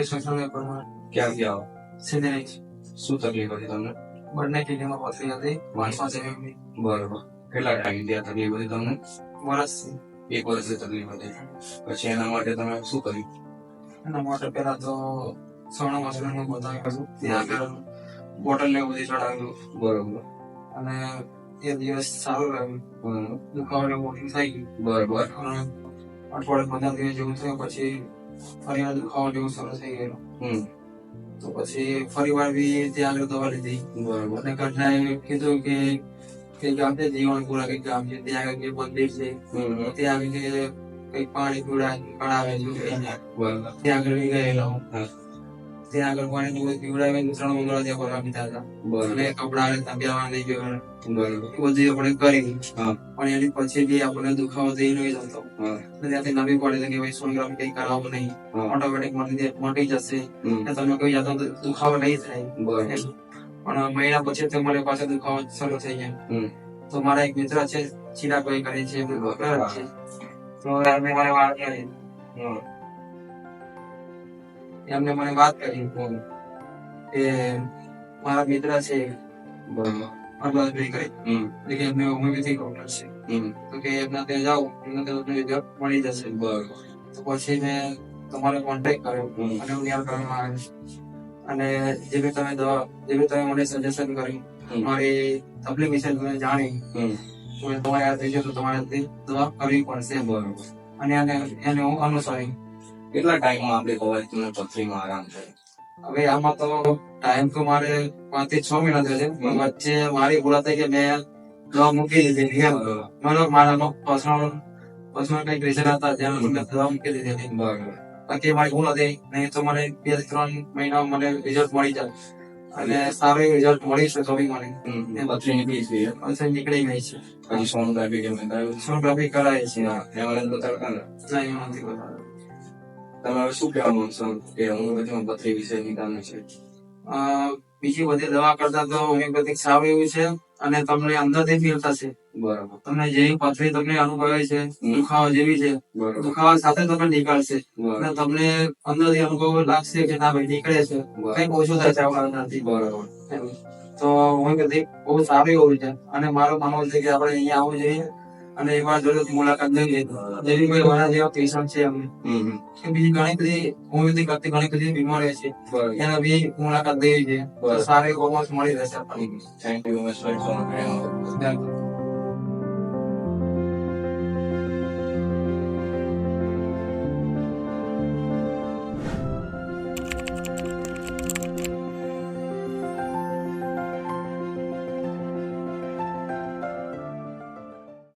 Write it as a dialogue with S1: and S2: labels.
S1: Police station પ્રમાણે
S2: ક્યાંથી આવો?
S1: સિંધેરી
S2: શું તકલીફ હતી તમને?
S1: બંને કિડનીમાં પથરી હતી 5 ની.
S2: બરોબર. કેટલા ટાઈમ ત્યાં તકલીફ હતી તમને?
S1: વર્ષથી.
S2: 1 વર્ષની તકલીફ હતી. પછી એના માટે તમે શું કર્યું?
S1: એના માટે પહેલા તો સવર્ણ હોસ્પિટલમાં બતાવ્યું, ત્યાં આગળ બોટલ ને બધી ચડાવ્યું.
S2: બરોબર.
S1: અને એ દિવસ સારું રહ્યું. દુખાવો ને મોટી થઈ ગયું.
S2: બરોબર.
S1: અને અઠવાડિયે 15 દિવસ જેવું થયું પછી ફરી દુખાવો જેવું શરૂ થઈ ગયેલો. તો પછી ફરી વાર બી ત્યાં આગળ દવા લીધી.
S2: બરોબર.
S1: અને ઘરનાએ કીધું કે ગામ છે જીવનપુરા કઈક ગામ છે, ત્યાં આગળ મંદિર છે, ત્યાં આગળ કઈક પાણી પીવડાવે ત્યાં આગળ લઈ ગયેલો. ત્યાં આગળ પાણી પીવડાવે 3 મંગળા ત્યાં ફરવા દીધા હતા. અને કપડા પહેરવા લઈ ગયો. બધી આપણે કરી. પણ એની પછી બી આપણને દુખાવો થઈ નહીં જતો. ત્યાંથી નવી પડે કે ભાઈ સોનોગ્રાફી કઈ કરાવવું નહીં, ઓટોમેટિક મટી જશે, તમે કોઈ જાતનો દુખાવો નહીં થાય. પણ મહિના પછી તો મારી પાસે દુખાવો શરૂ થઈ જાય. તો મારા એક મિત્ર છે, ચિરાગભાઈ કરી છે, તો એમને મને વાત કરી. એમને મને વાત કરી કે મારા મિત્ર છે હરભાઈ કરી કે એમને હોમિયોપેથિક ડોક્ટર છે, તો કે એમના ત્યાં જાઓ, એમના ત્યાં તમને રિઝલ્ટ મળી જશે. તો પછી મેં તમારો કોન્ટેક્ટ કર્યો અને હું ત્યાં કરવામાં આવ્યો. અને જે બી તમે મને સજેશન કર્યું, મારી તકલીફ વિશે તમે જાણી, તો તમારે આ થઈ જાય તો તમારે દવા કરવી પડશે. અને એને હું અનુસરી.
S2: કેટલા ટાઈમમાં આપણે કહેવાય તમને પથરીમાં આરામ થાય?
S1: હવે આમાં તો ટાઈમ તો મારે 5 થી 6 મહિના થયો છે. પણ વચ્ચે મારી ભૂલ હતી કે મેં દવા મૂકી દીધી. મારા પર્સનલ કઈક રીઝન હતા જેના મેં દવા મૂકી દીધી. બાકી મારી ભૂલ હતી, નહીં તો મને 2 થી 3 મહિના મને રિઝલ્ટ મળી જાય. અને સારું રિઝલ્ટ મળી છે તો બી મને
S2: પથરી નીકળી છે?
S1: પથરી નીકળી ગઈ છે.
S2: પછી સોનોગ્રાફી કે
S1: સોનોગ્રાફી કરાય છે.
S2: એમાં બતાવતા ને?
S1: નહીં, એવું નથી બતાવ્યું.
S2: તમે હવે શું કહેવા માંગશો કે હોમિયોપેથીમાં પથરી વિશે નિદાન છે?
S1: બીજી બધી દવા કરતા તો હોમિયોપેથિક સારું એવું છે અને તમને અંદરથી ફીલ થશે.
S2: બરાબર. તમને
S1: જેવી પથરી તમને અનુભવે છે, દુખાવા જેવી છે, દુખાવા સાથે તમને નીકળશે. અને તમને અંદરથી અનુભવ લાગશે કે ના ભાઈ નીકળે છે, કઈક ઓછું થાય છે આપણા નથી.
S2: બરાબર.
S1: તો હોમિયોપેથિક બહુ સારું એવું છે અને મારું માનવું છે કે આપણે અહીંયા આવવું જોઈએ અને એકવાર જરૂરથી મુલાકાત લઈએ. જેવી કોઈ મારા જેવા પેશન્ટ છે એમને કે બીજી ઘણી બધી હોમિયોપેથિક કરતી ઘણી બધી બીમારીઓ છે, એના બી મુલાકાત લેવી જોઈએ. તો સારી પરફોર્મન્સ મળી રહેશે આપણને.
S2: Thank you.